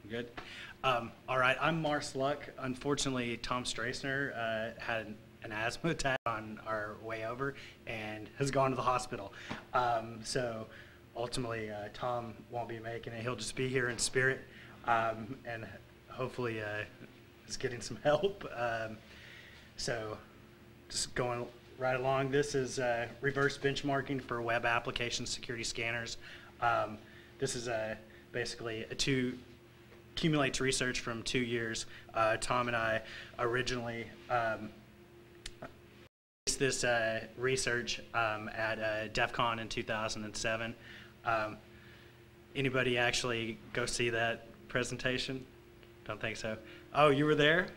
Good. All right, I'm MarceLuck. Unfortunately, Tom Stracener had an asthma attack on our way over and has gone to the hospital. So ultimately, Tom won't be making it. He'll just be here in spirit and hopefully is getting some help. So just going right along, this is reverse benchmarking for web application security scanners. This is basically accumulates research from 2 years. Tom and I originally released this research at DEF CON in 2007. Anybody actually go see that presentation? Don't think so. Oh, you were there?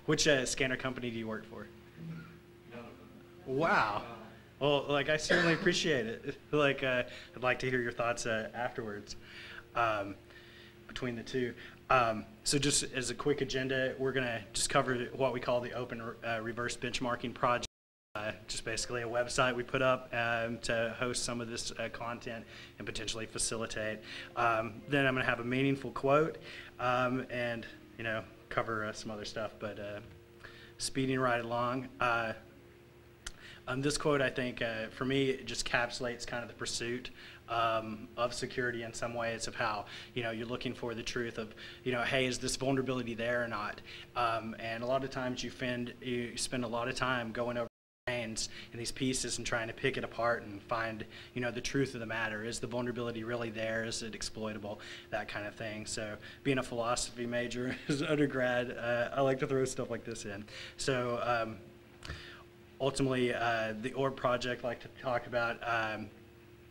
Which scanner company do you work for? Wow. Well, like, I certainly appreciate it. Like, I'd like to hear your thoughts afterwards between the two. So just as a quick agenda, we're going to just cover what we call the Open Reverse Benchmarking Project. Just basically a website we put up to host some of this content and potentially facilitate. Then I'm going to have a meaningful quote and, you know, cover some other stuff, but speeding right along. This quote, I think, for me, it just encapsulates kind of the pursuit of security in some ways, of how, you know, you're looking for the truth of, you know, hey, is this vulnerability there or not? And a lot of times you spend a lot of time going over and these pieces and trying to pick it apart and find, you know, the truth of the matter. Is the vulnerability really there? Is it exploitable? That kind of thing. So being a philosophy major as an undergrad, I like to throw stuff like this in. So ultimately, the ORB project I like to talk about,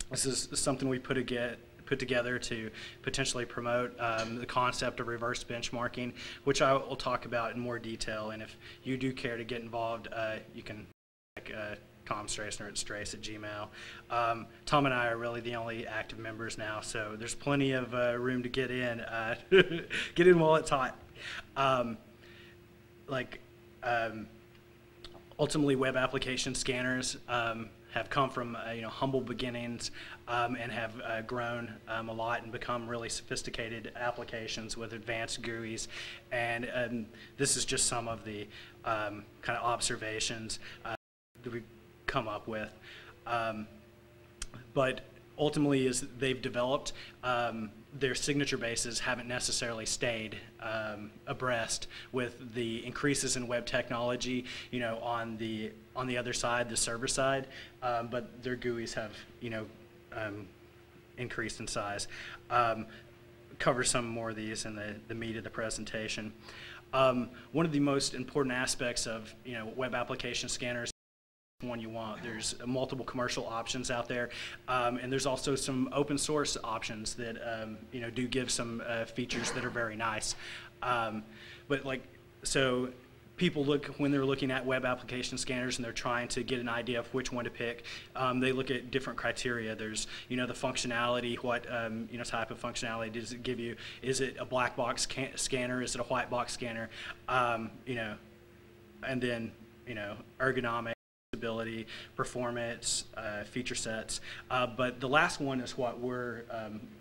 this is something we put together to potentially promote the concept of reverse benchmarking, which I will talk about in more detail. And if you do care to get involved, you can Tom Stracener at strace@gmail. Tom and I are really the only active members now, so there's plenty of room to get in. Get in while it's hot. Ultimately, web application scanners have come from you know, humble beginnings and have grown a lot and become really sophisticated applications with advanced GUIs. And this is just some of the kind of observations that we come up with. But ultimately, as they've developed, their signature bases haven't necessarily stayed abreast with the increases in web technology, you know, on the other side, the server side, but their GUIs have, you know, increased in size. Cover some more of these in the meat of the presentation. One of the most important aspects of, you know, web application scanners, one you want. There's multiple commercial options out there, and there's also some open source options that you know, do give some features that are very nice. But like, so people look, when they're looking at web application scanners and they're trying to get an idea of which one to pick, they look at different criteria. There's, you know, the functionality, what you know, type of functionality does it give you? Is it a black box scanner? Is it a white box scanner? You know, and then, you know, ergonomic, ability, performance, feature sets. But the last one is what we're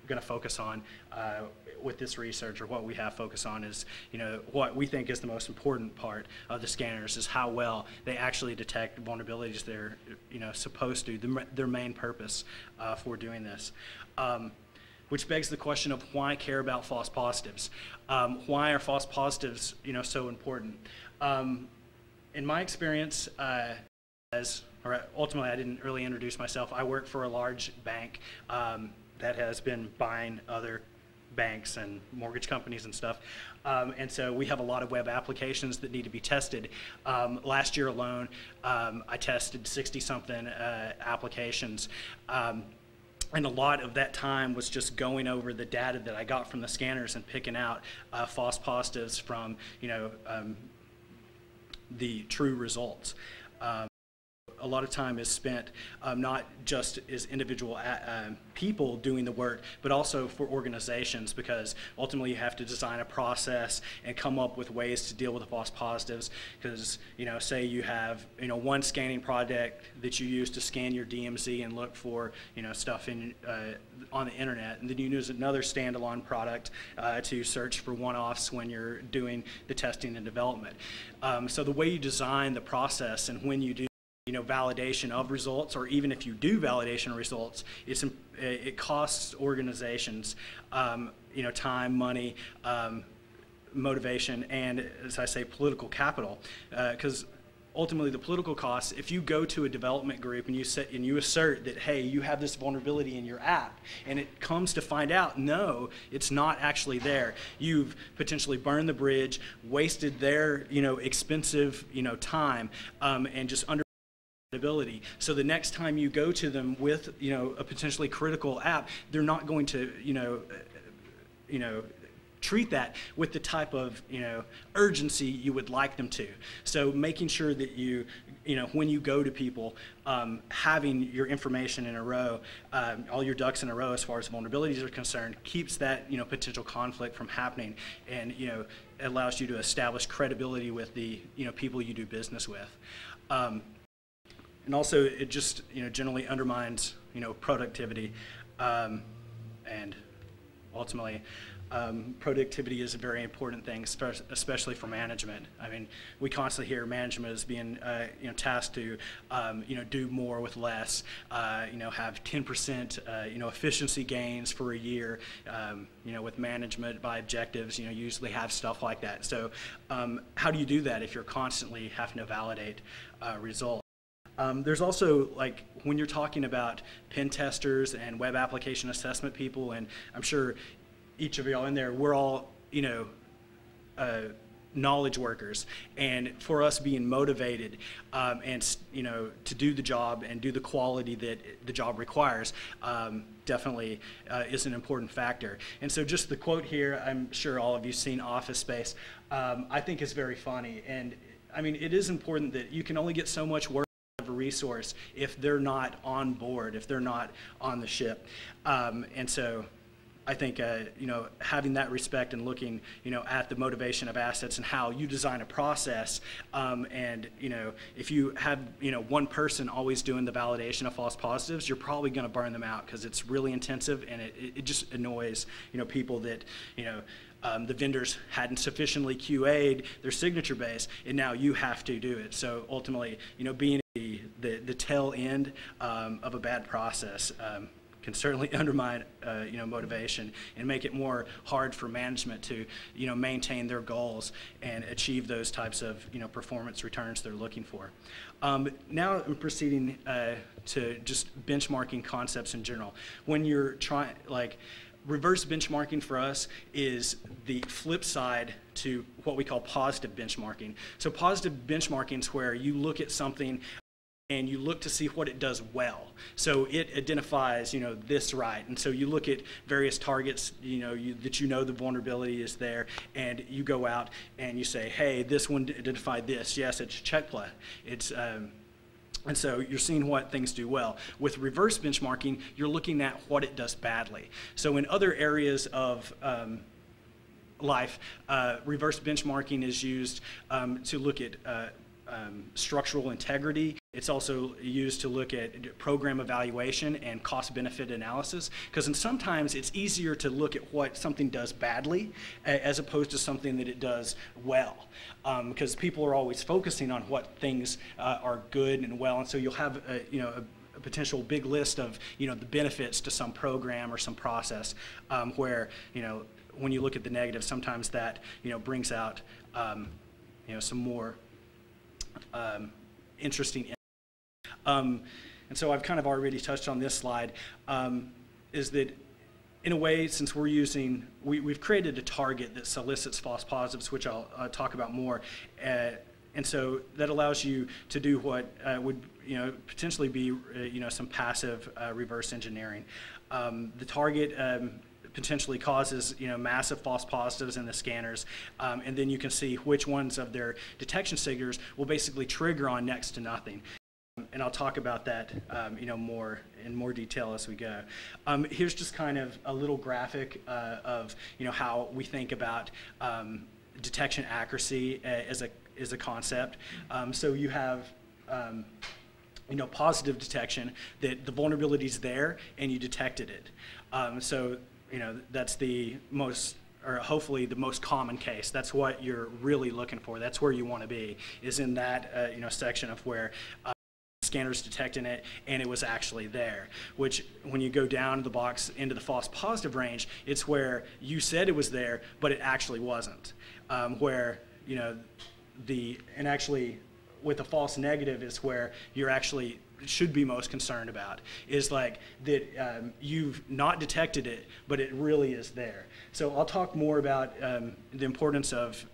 going to focus on with this research, or what we have focused on is, you know, what we think is the most important part of the scanners is how well they actually detect vulnerabilities they're, you know, supposed to, their main purpose for doing this. Which begs the question of why care about false positives? Why are false positives, you know, so important? In my experience, ultimately, I didn't really introduce myself. I work for a large bank that has been buying other banks and mortgage companies and stuff. And so we have a lot of web applications that need to be tested. Last year alone, I tested 60-something applications. And a lot of that time was just going over the data that I got from the scanners and picking out false positives from, you know, the true results. a lot of time is spent not just as individual people doing the work, but also for organizations, because ultimately you have to design a process and come up with ways to deal with the false positives. Because, say you have, one scanning project that you use to scan your DMZ and look for, stuff in on the internet, and then you use another standalone product to search for one-offs when you're doing the testing and development. So the way you design the process and when you do validation of results, or even if you do validation of results, it costs organizations time, money, motivation, and, as I say, political capital, because ultimately the political costs, if you go to a development group and you assert that, hey, you have this vulnerability in your app, and it comes to find out, no, it's not actually there. You've potentially burned the bridge, wasted their, expensive, time, and just under ability. So the next time you go to them with, a potentially critical app, they're not going to, treat that with the type of urgency you would like them to. So making sure that you when you go to people, having your information in a row, all your ducks in a row as far as vulnerabilities are concerned, keeps that potential conflict from happening, and allows you to establish credibility with the people you do business with. And also it just generally undermines productivity, and ultimately productivity is a very important thing, especially for management. I mean, we constantly hear management is being tasked to do more with less, have 10% efficiency gains for a year, with management by objectives, usually have stuff like that. So how do you do that if you're constantly having to validate results? There's also, like, when you're talking about pen testers and web application assessment people, and I'm sure each of y'all in there, we're all, knowledge workers, and for us being motivated and to do the job and do the quality that the job requires, definitely is an important factor. And so just the quote here, I'm sure all of you've seen Office Space, I think is very funny. And I mean, it is important that you can only get so much work of a resource if they're not on board, if they're not on the ship. And so I think having that respect and looking at the motivation of assets and how you design a process, and if you have one person always doing the validation of false positives, you're probably going to burn them out, because it's really intensive, and it just annoys people that the vendors hadn't sufficiently QA'd their signature base, and now you have to do it. So ultimately, being the tail end of a bad process can certainly undermine motivation and make it more hard for management to maintain their goals and achieve those types of performance returns they're looking for. Now I'm proceeding to just benchmarking concepts in general. When you're trying, like, reverse benchmarking for us is the flip side to what we call positive benchmarking. So positive benchmarking is where you look at something and you look to see what it does well. So it identifies, this right. And so you look at various targets, that the vulnerability is there, and you go out and you say, hey, this one identified this. Yes, it's a check play. It's, and so you're seeing what things do well. With reverse benchmarking, you're looking at what it does badly. So in other areas of life, reverse benchmarking is used to look at structural integrity. It's also used to look at program evaluation and cost-benefit analysis, because sometimes it's easier to look at what something does badly as opposed to something that it does well, because people are always focusing on what things are good and well, and so you'll have a potential big list of the benefits to some program or some process, where when you look at the negative, sometimes that brings out some more interesting. And so I've kind of already touched on this slide, is that in a way, since we're using, we've created a target that solicits false positives, which I'll talk about more. And so that allows you to do what would potentially be some passive reverse engineering. The target potentially causes massive false positives in the scanners, and then you can see which ones of their detection signatures will basically trigger on next to nothing. And I'll talk about that, more in more detail as we go. Here's just kind of a little graphic of, how we think about detection accuracy as a concept. So you have, positive detection, that the vulnerability is there and you detected it. So, that's the most, or hopefully the most common case. That's what you're really looking for. That's where you want to be, is in that, section of where scanners detecting it and it was actually there, which when you go down the box into the false positive range, it's where you said it was there, but it actually wasn't. Where, and actually with the false negative is where you're actually should be most concerned about, is like that you've not detected it, but it really is there. So I'll talk more about the importance of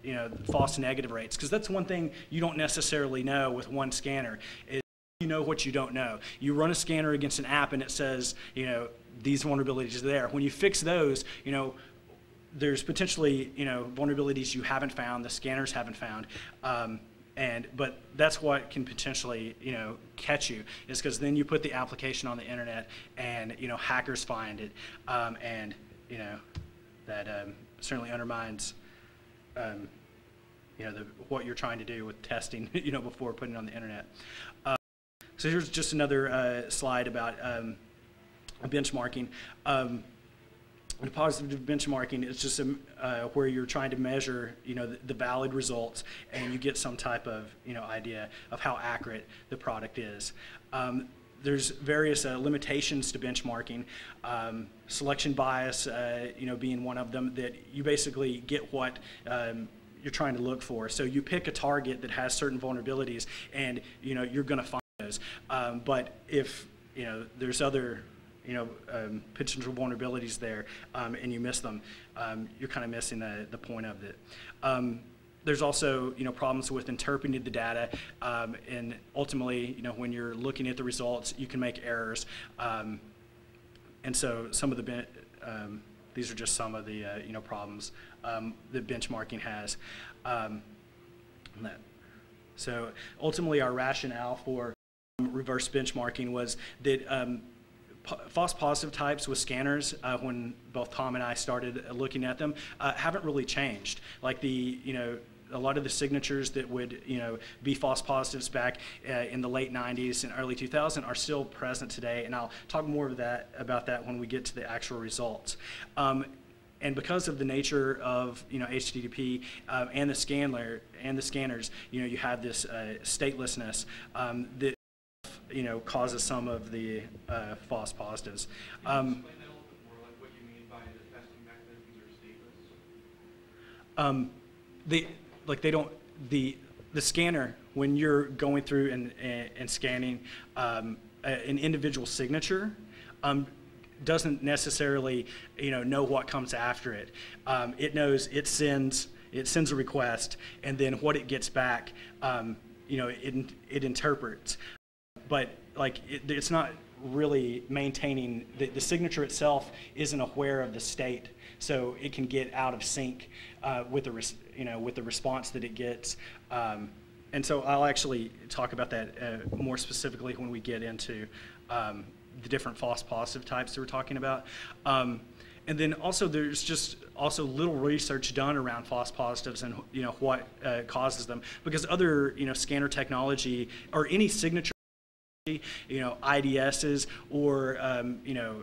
false negative rates, because that's one thing you don't necessarily know with one scanner. Is you know what you don't know. You run a scanner against an app and it says these vulnerabilities are there. When you fix those, there's potentially vulnerabilities you haven't found, the scanners haven't found. But that's what can potentially, catch you, is because then you put the application on the internet and, hackers find it. That certainly undermines, what you're trying to do with testing, before putting it on the internet. So here's just another slide about benchmarking. The positive benchmarking is just where you're trying to measure, the valid results, and you get some type of, idea of how accurate the product is. There's various limitations to benchmarking. Selection bias, being one of them, that you basically get what you're trying to look for. So you pick a target that has certain vulnerabilities, and you're going to find those. But if there's other potential vulnerabilities there, and you miss them, you're kind of missing the point of it. There's also, problems with interpreting the data, and ultimately, when you're looking at the results, you can make errors. And so some of the, these are just some of the, problems that benchmarking has. So ultimately, our rationale for reverse benchmarking was that false positive types with scanners, when both Tom and I started looking at them, haven't really changed. Like a lot of the signatures that would, be false positives back in the late 90s and early 2000s are still present today, and I'll talk more about that when we get to the actual results. And because of the nature of HTTP and the scanner and the scanners, you have this statelessness that causes some of the false positives. Can you explain that a little bit more, like what you mean by the testing mechanisms are stateless? The scanner, when you're going through and scanning an individual signature, doesn't necessarily know what comes after it. It knows it sends a request, and then what it gets back, it interprets. But it's not really maintaining the signature itself isn't aware of the state, so it can get out of sync with the response that it gets. And so I'll actually talk about that more specifically when we get into the different false positive types that we're talking about. And then also there's just also little research done around false positives and what causes them, because other scanner technology or any signature, IDSs or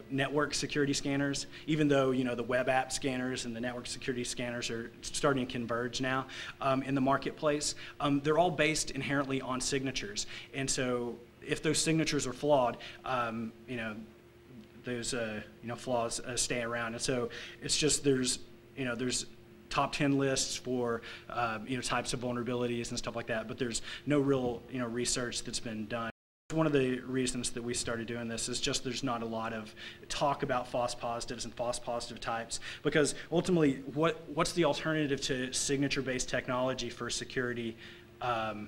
network security scanners, even though the web app scanners and the network security scanners are starting to converge now in the marketplace, they're all based inherently on signatures. And so if those signatures are flawed, those flaws stay around. And so it's just there's top 10 lists for types of vulnerabilities and stuff like that, but there's no real research that's been done. One of the reasons that we started doing this is just there's not a lot of talk about false positives and false positive types, because ultimately what's the alternative to signature-based technology for security? I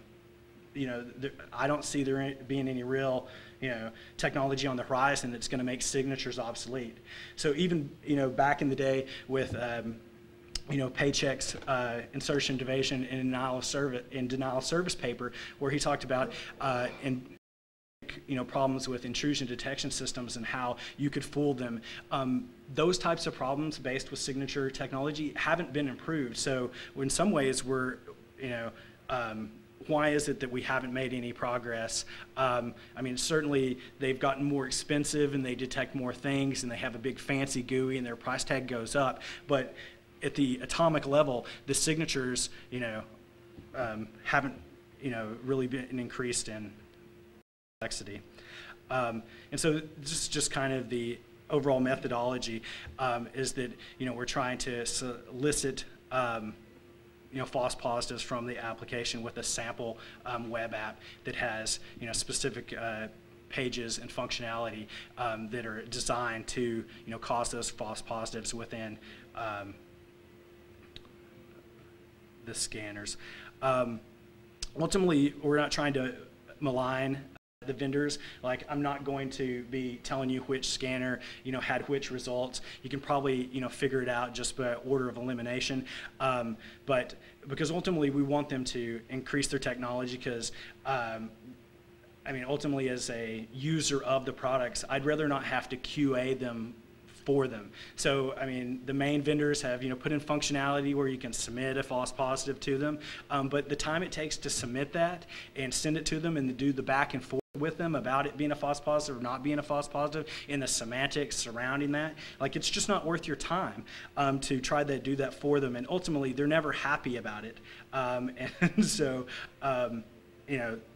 don't see there being any real technology on the horizon that's going to make signatures obsolete. So even back in the day with Paycheck's insertion, evasion, and denial of service paper, where he talked about problems with intrusion detection systems and how you could fool them. Those types of problems based with signature technology haven't been improved. So in some ways we're, why is it that we haven't made any progress? I mean, certainly they've gotten more expensive and they detect more things and they have a big fancy GUI and their price tag goes up. But at the atomic level, the signatures, haven't, really been increased in complexity. And so this is just kind of the overall methodology, is that, we're trying to solicit false positives from the application with a sample web app that has specific pages and functionality that are designed to cause those false positives within the scanners. Ultimately, we're not trying to malign the vendors. Like, I'm not going to be telling you which scanner had which results. You can probably figure it out just by order of elimination. But because ultimately we want them to increase their technology, because I mean, ultimately as a user of the products, I'd rather not have to QA them for them. So, I mean, the main vendors have, put in functionality where you can submit a false positive to them, but the time it takes to submit that and send it to them and to do the back and forth with them about it being a false positive or not being a false positive and the semantics surrounding that, like, it's just not worth your time to try to do that for them, and ultimately they're never happy about it. And so,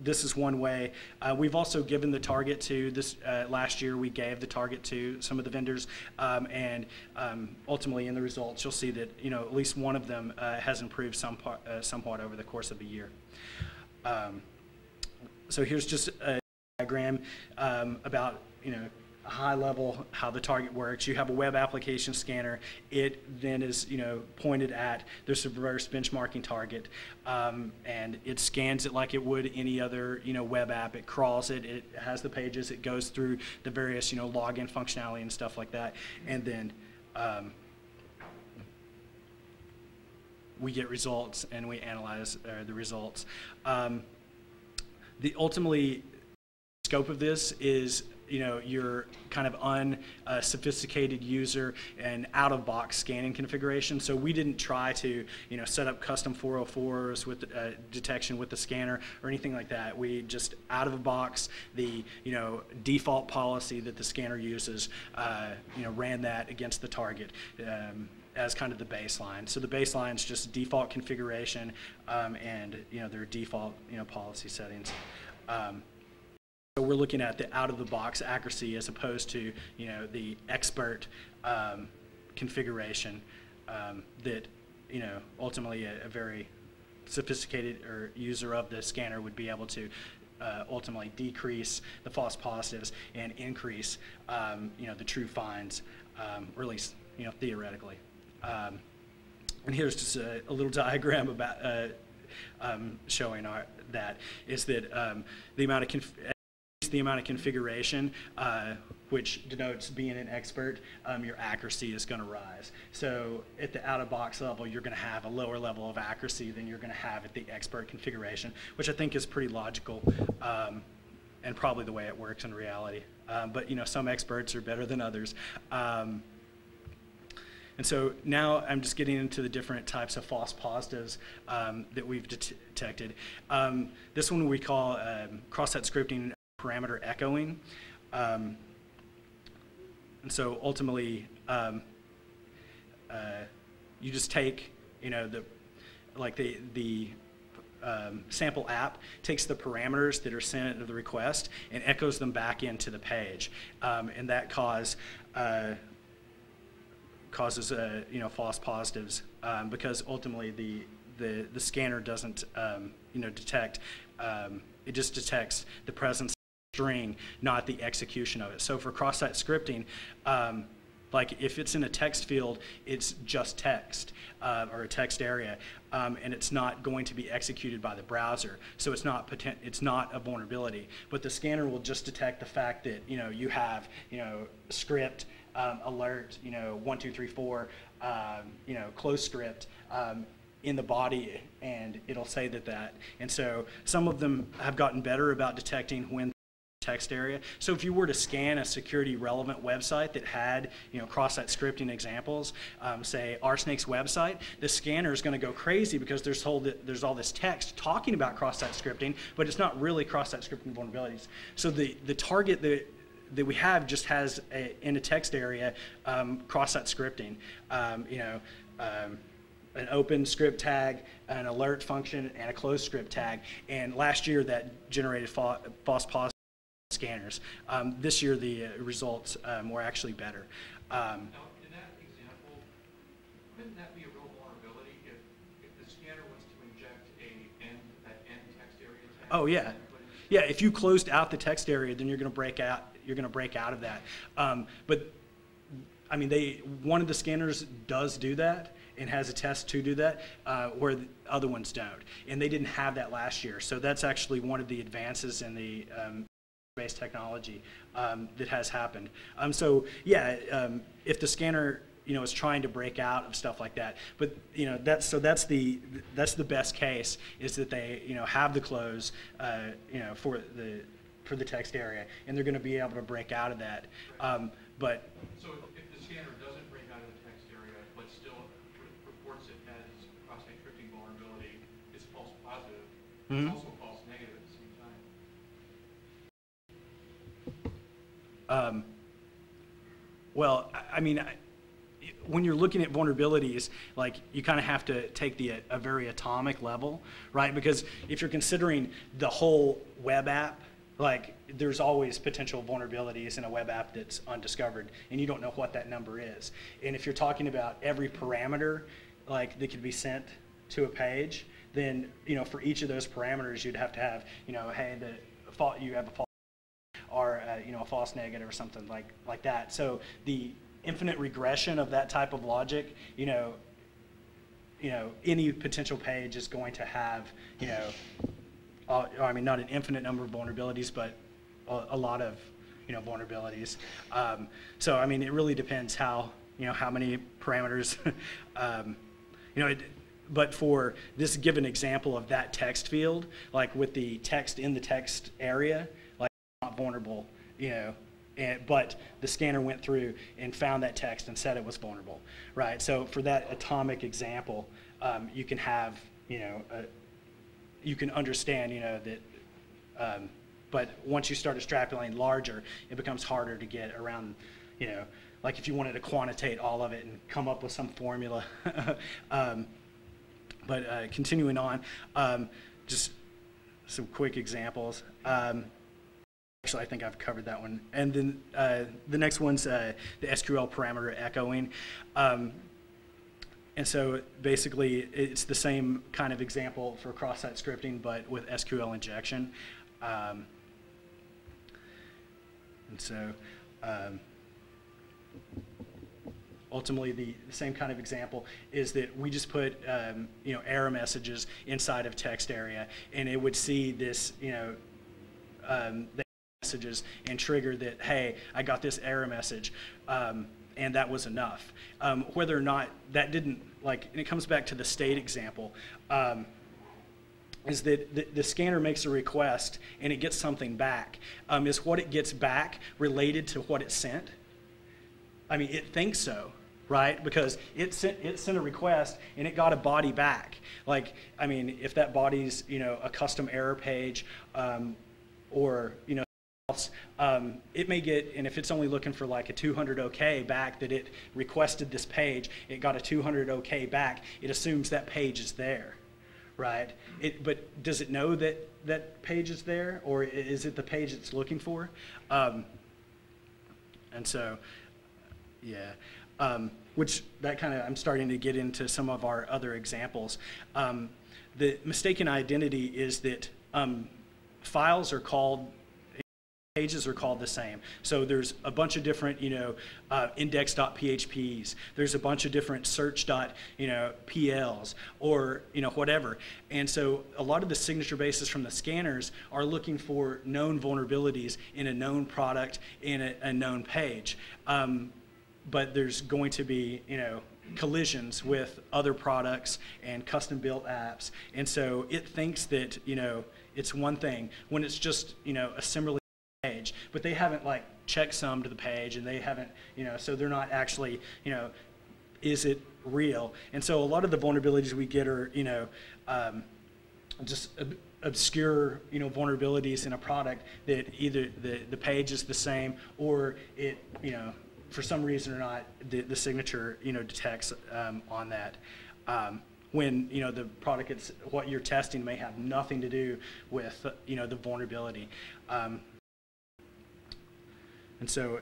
this is one way. We've also given the target to this, last year we gave the target to some of the vendors, and ultimately in the results you'll see that at least one of them has improved somewhat over the course of a year. So here's just a diagram about a high level how the target works. You have a web application scanner. It then is pointed at this reverse benchmarking target, and it scans it like it would any other web app. It crawls it. It has the pages. It goes through the various login functionality and stuff like that, and then we get results and we analyze the results. The ultimately scope of this is your kind of unsophisticated user and out-of-box scanning configuration. So we didn't try to set up custom 404s with detection with the scanner or anything like that. We just out-of-the-box the default policy that the scanner uses, ran that against the target as kind of the baseline. So the baseline is just default configuration and their default policy settings. So we're looking at the out-of-the-box accuracy as opposed to the expert configuration that ultimately a very sophisticated user of the scanner would be able to ultimately decrease the false positives and increase the true finds, or at least theoretically. And here's just a little diagram about showing that is that the amount of configuration, which denotes being an expert, your accuracy is going to rise. So at the out-of-box level, you're going to have a lower level of accuracy than you're going to have at the expert configuration, which I think is pretty logical and probably the way it works in reality. But some experts are better than others. And so now I'm just getting into the different types of false positives that we've detected. This one we call cross-site scripting parameter echoing. And so ultimately, you just take, the sample app takes the parameters that are sent to the request and echoes them back into the page, and that causes false positives because ultimately the scanner doesn't detect. It just detects the presence of the string, not the execution of it. So for cross-site scripting, like if it's in a text field, it's just text or a text area, and it's not going to be executed by the browser. So it's not a vulnerability. But the scanner will just detect the fact that you have script. Alert, 1, 2, 3, 4, close script in the body, and it'll say that. And so some of them have gotten better about detecting when text area. So if you were to scan a security relevant website that had, you know, cross-site scripting examples, say RSnake's website, the scanner is going to go crazy because there's all this text talking about cross-site scripting, but it's not really cross-site scripting vulnerabilities. So the target that we have just has in a text area cross-site scripting, you know, an open script tag, an alert function, and a closed script tag. And last year that generated false positive scanners. This year the results were actually better. Now, in that example, couldn't that be a real vulnerability if the scanner wants to inject that end text area tag? Oh yeah, yeah. If you closed out the text area, then you're going to break out. You're going to break out of that. But I mean, one of the scanners does do that and has a test to do that, where the other ones don't. And they didn't have that last year. So that's actually one of the advances in the based technology that has happened. So yeah, if the scanner, you know, is trying to break out of stuff like that, but you know, that's the best case, is that they, you know, have the close, you know, for the text area, and they're going to be able to break out of that. But so if the scanner doesn't break out of the text area, but still reports it as cross-site scripting vulnerability, it's false positive. Mm-hmm. It's also false negative at the same time. Well, I mean, when you're looking at vulnerabilities, like, you kind of have to take a very atomic level, right? Because if you're considering the whole web app, like, there's always potential vulnerabilities in a web app that's undiscovered, and you don't know what that number is. And if you're talking about every parameter, like, that could be sent to a page, then, you know, for each of those parameters, you'd have to have, you know, hey, you have a false, or you know, a false negative or something like that. So the infinite regression of that type of logic, you know, any potential page is going to have, you know, I mean, not an infinite number of vulnerabilities, but a lot of, you know, vulnerabilities. So I mean, it really depends how many parameters, you know. But for this given example of that text field, like with the text in the text area, like, not vulnerable, you know. But the scanner went through and found that text and said it was vulnerable, right? So for that atomic example, you can have, you know, you can understand, you know, that, but once you start extrapolating larger, it becomes harder to get around, you know, like if you wanted to quantitate all of it and come up with some formula. But continuing on, just some quick examples. Actually, I think I've covered that one. And then the next one's the SQL Parameter Echoing. And so basically, it's the same kind of example for cross-site scripting, but with SQL injection. And so ultimately, the same kind of example is that we just put you know, error messages inside of text area, and it would see this, you know, the messages and trigger that, hey, I got this error message. And that was enough. Whether or not that didn't, like, and it comes back to the state example, is that the scanner makes a request and it gets something back. Is what it gets back related to what it sent? I mean, it thinks so, right? Because it sent a request and it got a body back. Like, I mean, if that body's, you know, a custom error page, or, you know, it may get, and if it's only looking for like a 200 OK back, that it requested this page, it got a 200 OK back, it assumes that page is there, right? But does it know that that page is there, or is it the page it's looking for? And so, yeah, which that kind of, I'm starting to get into some of our other examples. The mistaken identity is that files are called, pages are called the same. So there's a bunch of different, you know, index.phps. There's a bunch of different search.pls, or, you know, whatever. And so a lot of the signature bases from the scanners are looking for known vulnerabilities in a known product in a known page. But there's going to be, you know, collisions with other products and custom built apps. And so it thinks that, you know, it's one thing when it's just, you know, a similarly page. but they haven't like checksummed the page, and they haven't, so they're not actually, is it real? And so a lot of the vulnerabilities we get are, just obscure, vulnerabilities in a product that either the page is the same, or it, for some reason or not, the signature, detects on that. When, the product, what you're testing may have nothing to do with, the vulnerability. And so,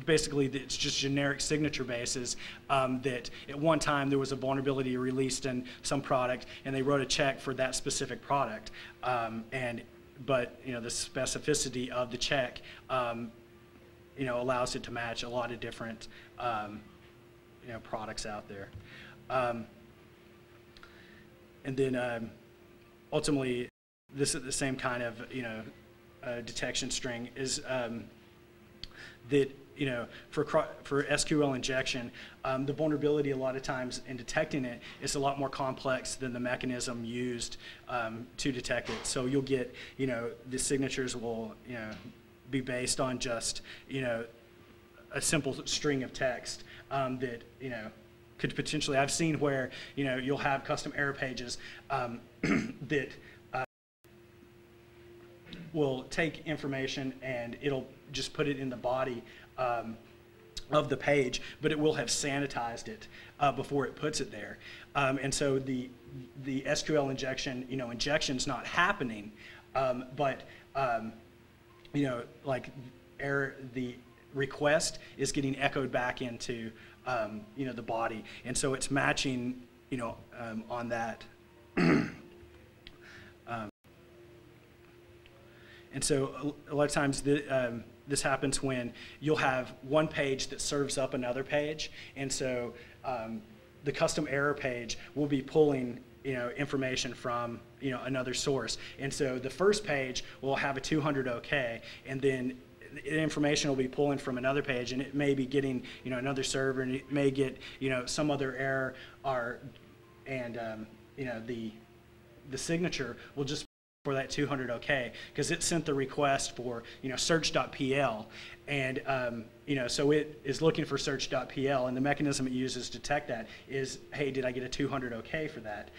basically, it's just generic signature bases that at one time there was a vulnerability released in some product, and they wrote a check for that specific product. But the specificity of the check, allows it to match a lot of different, products out there. And then ultimately, this is the same kind of, detection string is that, for SQL injection, the vulnerability a lot of times in detecting it is a lot more complex than the mechanism used to detect it. So you'll get, the signatures will, be based on just, a simple string of text that, could potentially, I've seen where, you'll have custom error pages that will take information and it'll just put it in the body of the page, but it will have sanitized it before it puts it there. And so the SQL injection, injection's not happening, but like the request is getting echoed back into the body, and so it's matching on that. And so a lot of times this happens when you'll have one page that serves up another page, and so the custom error page will be pulling information from another source, and so the first page will have a 200 OK, and then the information will be pulling from another page, and it may be getting another server, and it may get some other error, and the signature will just for that 200 OK, because it sent the request for search.pl, and so it is looking for search.pl, and the mechanism it uses to detect that is, hey, did I get a 200 OK for that?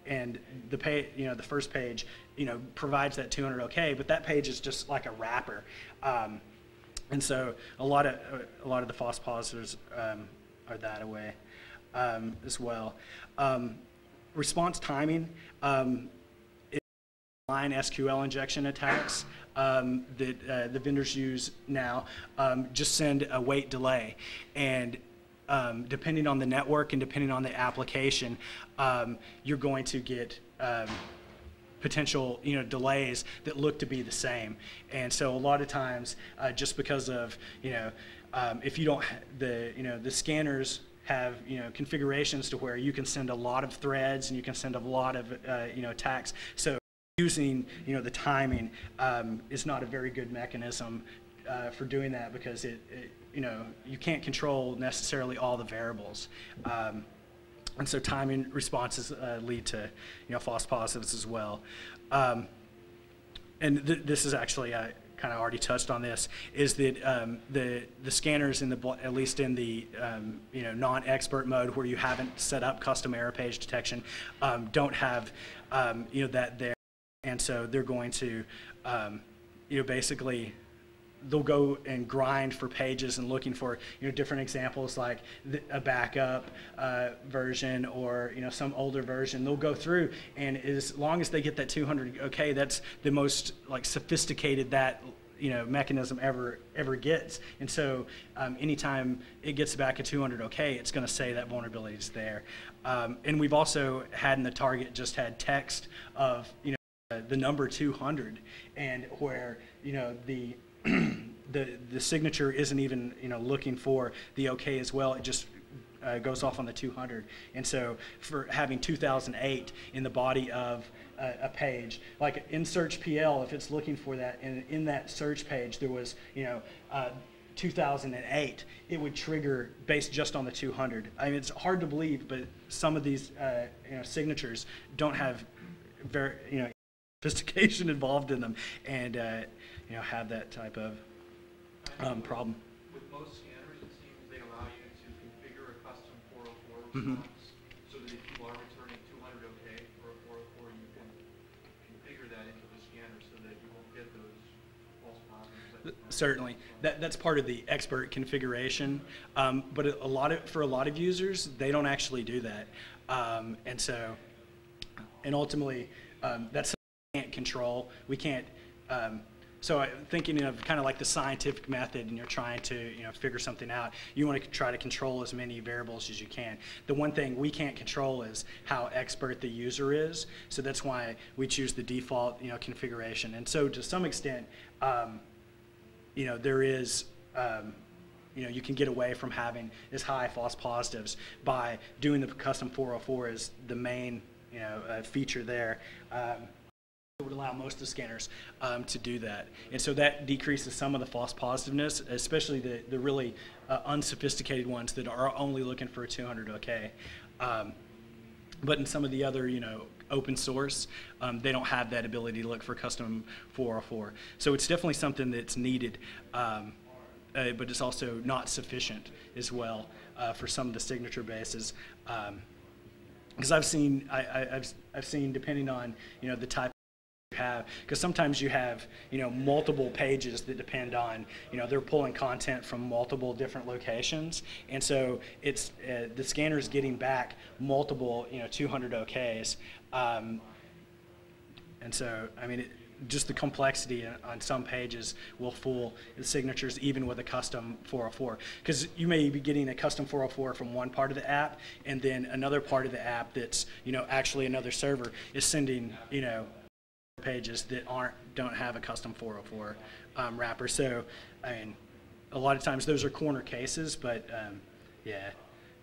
And the first page provides that 200 OK, but that page is just like a wrapper, and so a lot of the false positives are that way as well. Response timing. Line SQL injection attacks that the vendors use now just send a wait delay, and depending on the network and depending on the application, you're going to get potential delays that look to be the same. And so a lot of times, just because of if you don't the scanners have configurations to where you can send a lot of threads and you can send a lot of attacks. So using the timing is not a very good mechanism for doing that, because you can't control necessarily all the variables, and so timing responses lead to false positives as well. And this is actually kind of already touched on this, is that the scanners at least in the non-expert mode, where you haven't set up custom error page detection, don't have that there. And so they're going to, basically, they'll go and grind for pages and looking for, different examples like a backup version or, some older version. They'll go through, and as long as they get that 200 OK, that's the most sophisticated that mechanism ever gets. And so anytime it gets back at 200 OK, it's going to say that vulnerability is there. And we've also had in the target just had text of the number 200, and where the signature isn't even looking for the OK as well. It just goes off on the 200. And so for having 2008 in the body of a page, like in search PL, if it's looking for that, and in that search page there was 2008, it would trigger based just on the 200. I mean, it's hard to believe, but some of these signatures don't have very sophistication involved in them, and you know, have that type of problem. With most scanners, it seems they allow you to configure a custom 404 Mm-hmm. response, so that if you are returning 200 OK for a 404, you can configure that into the scanner so that you won't get those false positives. Certainly, that's part of the expert configuration, but for a lot of users, they don't actually do that, and ultimately, that's something we can't control. We can't. So thinking of kind of like the scientific method, and you're trying to, you know, figure something out, you want to try to control as many variables as you can. The one thing we can't control is how expert the user is. So that's why we choose the default, you know, configuration. And so to some extent, you know, there is, you know, you can get away from having as high false positives by doing the custom 404 as the main, you know, feature there. It would allow most of the scanners to do that. And so that decreases some of the false positiveness, especially the really unsophisticated ones that are only looking for a 200 OK. But in some of the other, you know, open source, they don't have that ability to look for custom 404. So it's definitely something that's needed, but it's also not sufficient as well for some of the signature bases. Because I've seen depending on, you know, the type you have, because sometimes you have, you know, multiple pages that depend on, you know, they're pulling content from multiple different locations, and so it's the scanner is getting back multiple, you know, 200 OKs, and so I mean, just the complexity on some pages will fool the signatures even with a custom 404, because you may be getting a custom 404 from one part of the app, and then another part of the app that's, you know, actually another server is sending, you know, pages that don't have a custom 404 wrapper. So I mean, a lot of times those are corner cases, but yeah,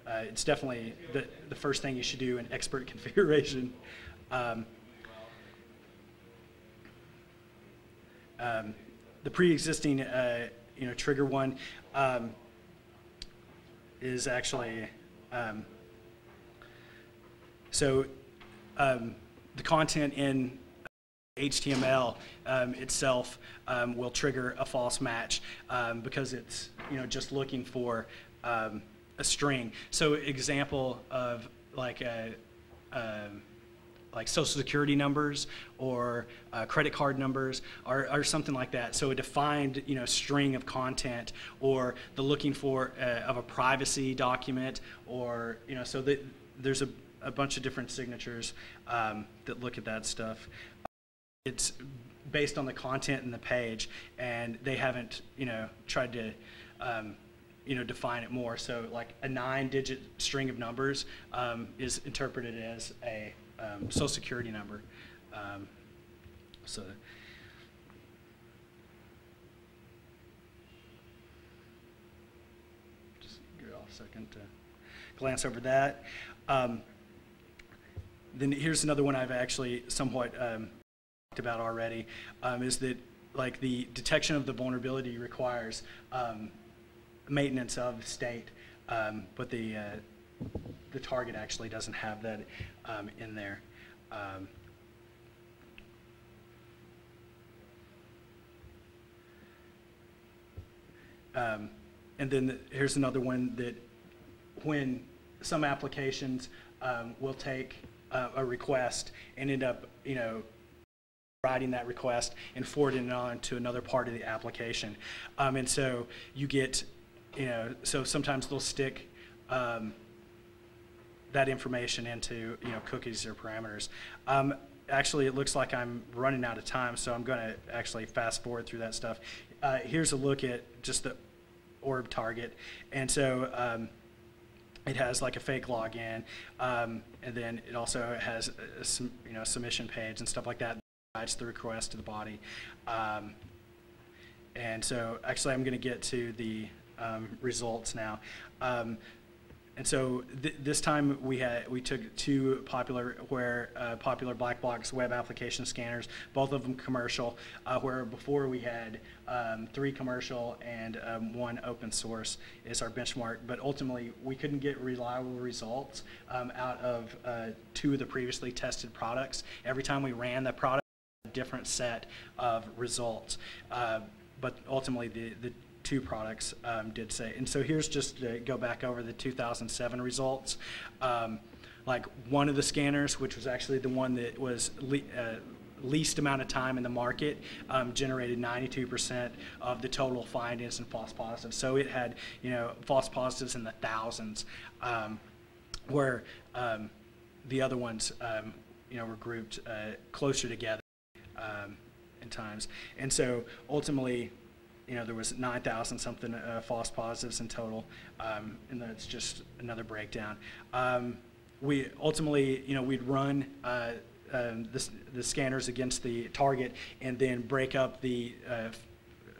it's definitely the first thing you should do in expert configuration. The pre-existing you know, trigger one is actually so the content in HTML itself will trigger a false match because it's, you know, just looking for a string. So example of like social security numbers or credit card numbers or something like that. So a defined, you know, string of content, or the looking for of a privacy document, or, you know, so that there's a bunch of different signatures that look at that stuff. It's based on the content in the page, and they haven't, you know, tried to, you know, define it more. So like a 9-digit string of numbers is interpreted as a social security number. So just give it a second to glance over that. Then here's another one I've actually somewhat about already, is that like the detection of the vulnerability requires maintenance of state, but the target actually doesn't have that in there. And then here's another one that when some applications will take a request and end up, you know, writing that request and forwarding it on to another part of the application. And so you get, you know, so sometimes they'll stick that information into, you know, cookies or parameters. Actually, it looks like I'm running out of time, so I'm going to actually fast forward through that stuff. Here's a look at just the ORB Target. And so it has like a fake login, and then it also has a you know, submission page and stuff like that. Provides the request to the body. And so actually I'm going to get to the results now. And so this time we took two popular black box web application scanners, both of them commercial, where before we had 3 commercial and 1 open source is our benchmark. But ultimately we couldn't get reliable results out of 2 of the previously tested products. Every time we ran that product, different set of results. But ultimately, the two products did say. And so here's just to go back over the 2007 results. Like one of the scanners, which was actually the one that was least amount of time in the market, generated 92% of the total findings and false positives. So it had, false positives in the thousands, where the other ones, were grouped closer together in times. And so ultimately, there was 9,000 something false positives in total, and that's just another breakdown. We ultimately, we'd run the scanners against the target and then break up the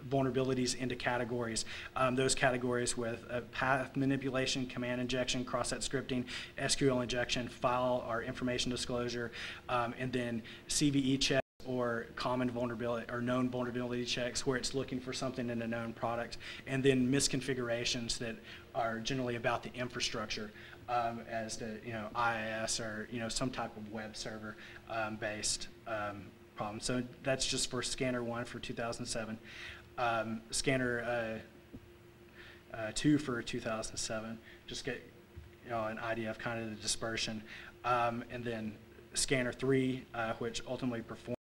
vulnerabilities into categories. Those categories with path manipulation, command injection, cross-site scripting, SQL injection, file or information disclosure, and then CVE checks or common vulnerability or known vulnerability checks where it's looking for something in a known product, and then misconfigurations that are generally about the infrastructure, as to IIS or some type of web server based problem. So that's just for scanner 1 for 2007. Scanner 2 for 2007, just get an idea of kind of the dispersion, and then scanner 3, which ultimately performed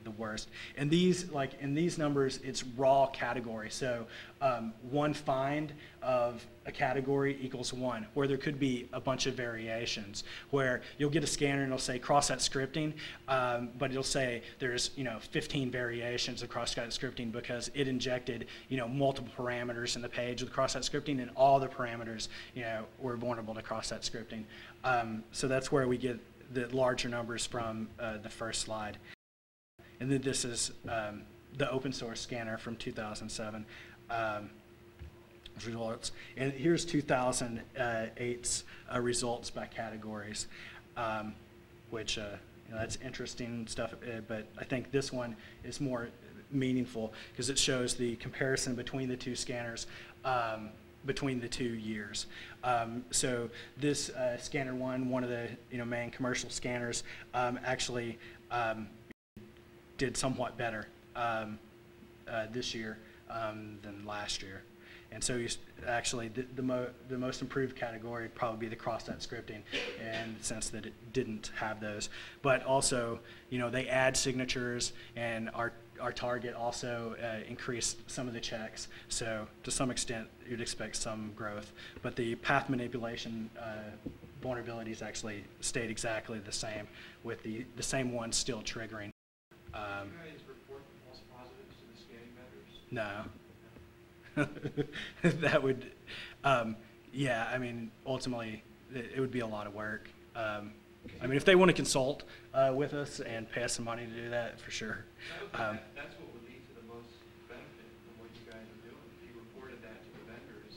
the worst. And these, like in these numbers, it's raw category. So one find of a category equals 1, where there could be a bunch of variations, where you'll get a scanner and it'll say cross-site scripting, but it'll say there's 15 variations of cross-site scripting because it injected multiple parameters in the page with cross-site scripting, and all the parameters were vulnerable to cross-site scripting. So that's where we get the larger numbers from the first slide. And then this is the open source scanner from 2007 results. And here's 2008's results by categories, which that's interesting stuff. But I think this one is more meaningful because it shows the comparison between the two scanners between the 2 years. So this scanner 1, one of the main commercial scanners, actually did somewhat better this year than last year. And so actually the most improved category would probably be the cross-site scripting, in the sense that it didn't have those. But also, they add signatures, and our target also increased some of the checks. So to some extent, you'd expect some growth. But the path manipulation vulnerabilities actually stayed exactly the same, with the same ones still triggering. Do you guys report the false positives to the scanning vendors? No. That would, yeah, I mean, ultimately, it would be a lot of work. I mean, if they want to consult with us and pay us some money to do that, for sure. That's what would lead to the most benefit from what you guys are doing. If you reported that to the vendors,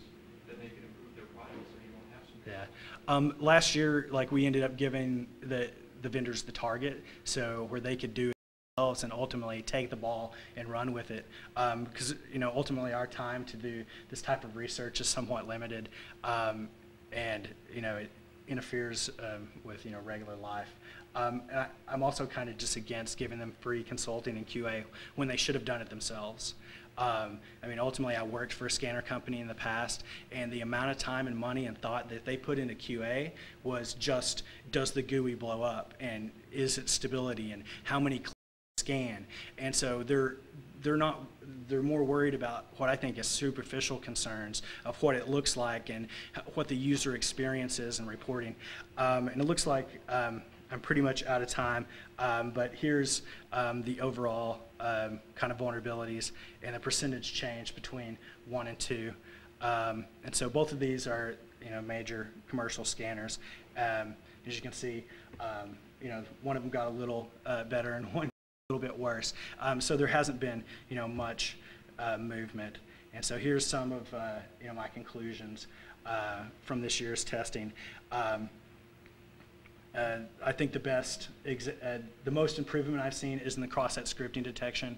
then they could improve their products, so you won't have some. Yeah. Last year, like, we ended up giving the vendors the target, so where they could do it themselves and ultimately take the ball and run with it. Because ultimately our time to do this type of research is somewhat limited, and it interferes with regular life. And I'm also kind of just against giving them free consulting and QA when they should have done it themselves. I mean, ultimately, I worked for a scanner company in the past, and the amount of time and money and thought that they put into QA was just, does the GUI blow up, and is it stability, and how many clicks scan? And so they're more worried about what I think is superficial concerns of what it looks like and what the user experience is in reporting. And it looks like I'm pretty much out of time, but here's the overall kind of vulnerabilities and the percentage change between 1 and 2. And so both of these are major commercial scanners. As you can see, one of them got a little better and one a little bit worse. So there hasn't been much movement. And so here's some of my conclusions from this year's testing. I think the most improvement I've seen is in the cross-site scripting detection,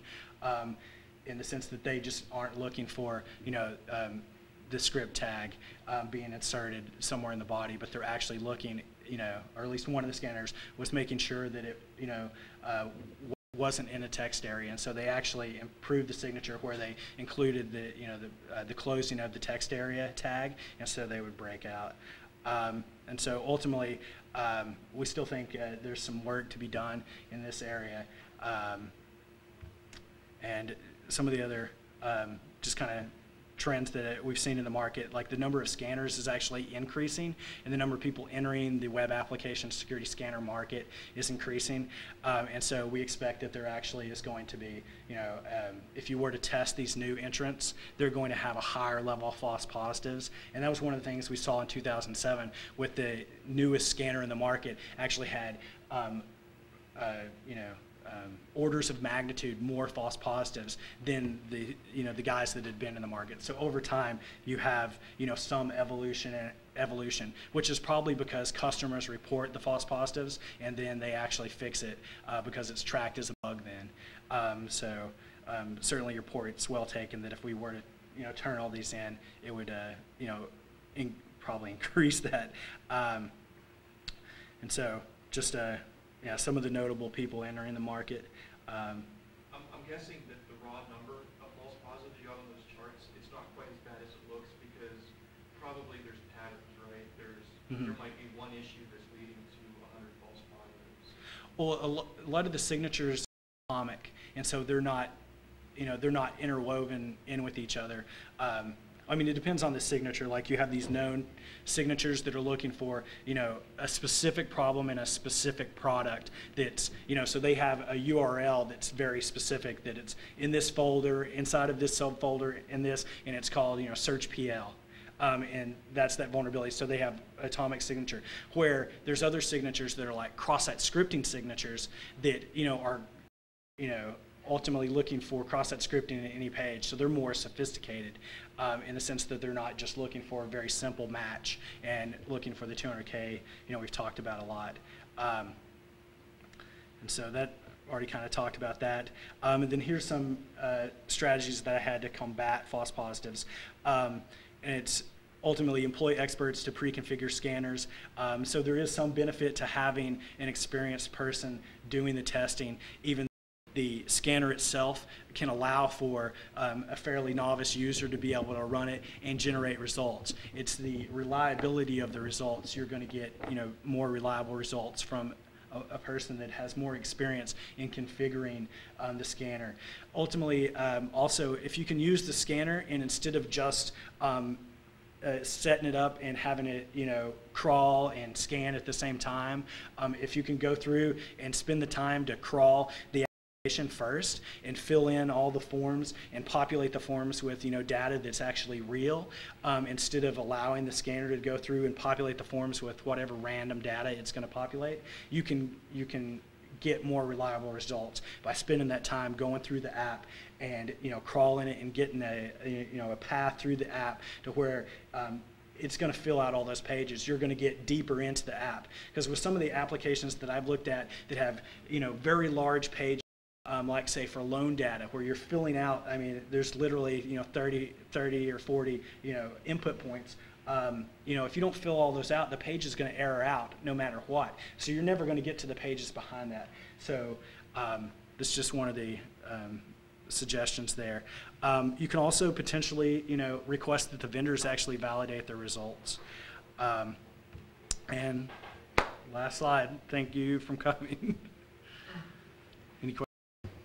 in the sense that they just aren't looking for the script tag being inserted somewhere in the body, but they're actually looking, or at least one of the scanners was making sure that it wasn't in a text area, and so they actually improved the signature where they included the closing of the text area tag, and so they would break out. And so ultimately, we still think there's some work to be done in this area, and some of the other just kind of trends that we've seen in the market, like the number of scanners is actually increasing, and the number of people entering the web application security scanner market is increasing. And so we expect that there actually is going to be, if you were to test these new entrants, they're going to have a higher level of false positives. And that was one of the things we saw in 2007 with the newest scanner in the market actually had, orders of magnitude more false positives than the guys that had been in the market. So over time, you have some evolution, which is probably because customers report the false positives and then they actually fix it because it's tracked as a bug then. Certainly your point's well taken that if we were to turn all these in, it would probably increase that. And so just yeah, some of the notable people entering the market. I'm guessing that the raw number of false positives you have on those charts, it's not quite as bad as it looks because probably there's patterns, right? There might be one issue that's leading to 100 false positives. Well, a lot of the signatures are atomic, and so they're not interwoven in with each other. I mean, it depends on the signature. Like you have these known signatures that are looking for, a specific problem in a specific product that's, so they have a URL that's very specific, that it's in this folder, inside of this subfolder, in this, and it's called, search PL. And that's that vulnerability. So they have atomic signature. Where there's other signatures that are like cross-site scripting signatures that, are, ultimately looking for cross-site scripting in any page. So they're more sophisticated in the sense that they're not just looking for a very simple match and looking for the 200K, we've talked about a lot. And so that already kind of talked about that. And then here's some strategies that I had to combat false positives. And it's ultimately employ experts to pre-configure scanners. So there is some benefit to having an experienced person doing the testing, even the scanner itself can allow for a fairly novice user to be able to run it and generate results. It's the reliability of the results. You're going to get more reliable results from a person that has more experience in configuring the scanner. Ultimately, also, if you can use the scanner and instead of just setting it up and having it, crawl and scan at the same time, if you can go through and spend the time to crawl the first and fill in all the forms and populate the forms with data that's actually real, instead of allowing the scanner to go through and populate the forms with whatever random data it's going to populate, you can get more reliable results by spending that time going through the app and crawling it and getting a path through the app to where it's going to fill out all those pages. You're going to get deeper into the app, because with some of the applications that I've looked at that have very large pages, like say for loan data, where you're filling out, there's literally 30 or 40 input points. If you don't fill all those out, the page is going to error out no matter what. So you're never going to get to the pages behind that. So this is just one of the suggestions there. You can also potentially request that the vendors actually validate their results. And last slide. Thank you for coming. Any questions?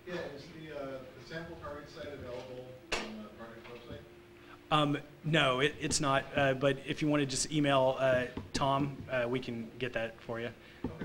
Yeah, is the sample target site available on the project website? No, it's not. But if you want to just email Tom, we can get that for you. Okay.